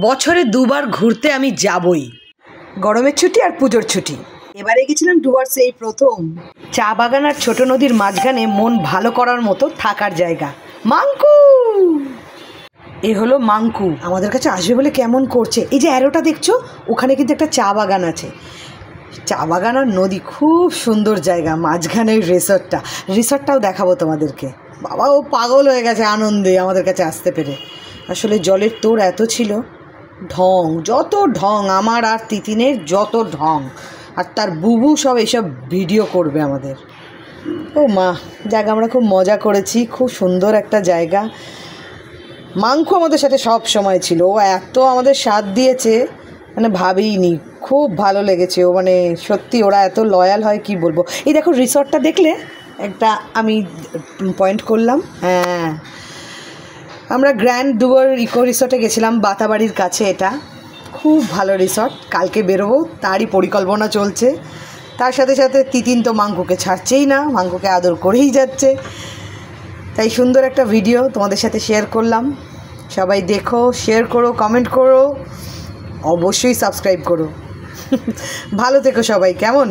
বছরে দুবার ঘুরতে আমি যাবই, গরমের ছুটি আর পুজোর ছুটি। এবারে গেছিলাম ডুয়ার্সে, এই প্রথম। চা বাগান আর ছোট নদীর মাঝখানে মন ভালো করার মতো থাকার জায়গা। মাঙ্কু, এ হলো মাঙ্কু। আমাদের কাছে আসবে বলে কেমন করছে। এই যে অ্যারোটা দেখছো, ওখানে কিন্তু একটা চা বাগান আছে। চা বাগান আর নদী, খুব সুন্দর জায়গা। মাঝখানে রিসর্টটাও দেখাবো তোমাদেরকে। বাবা, ও পাগল হয়ে গেছে আনন্দে আমাদের কাছে আসতে পেরে। আসলে জলের তোড় এত ছিল, ঢং, যত ঢং, আমার আর তিতিনের যত ঢং, আর তার বুবু সব এইসব ভিডিও করবে আমাদের। ও মা, জায়গা আমরা খুব মজা করেছি, খুব সুন্দর একটা জায়গা। মাংকু আমাদের সাথে সব সময় ছিল, ও এত আমাদের সাথ দিয়েছে মানে ভাবিনি। খুব ভালো লেগেছে ও, মানে সত্যি ওরা এত লয়াল হয় কি বলবো। এই দেখো রিসর্টটা দেখলে, একটা আমি পয়েন্ট করলাম। হ্যাঁ, আমরা গ্র্যান্ড ডুয়ার ইকো রিসর্টে গেছিলাম, বাতাবাড়ির কাছে। এটা খুব ভালো রিসর্ট। কালকে বেরোবো, তারই পরিকল্পনা চলছে। তার সাথে সাথে তিতিন তো মাঙ্কুকে ছাড়ছেই না, মাঙ্কুকে আদর করেই যাচ্ছে। তাই সুন্দর একটা ভিডিও তোমাদের সাথে শেয়ার করলাম। সবাই দেখো, শেয়ার করো, কমেন্ট করো, অবশ্যই সাবস্ক্রাইব করো। ভালো থেকো সবাই, কেমন?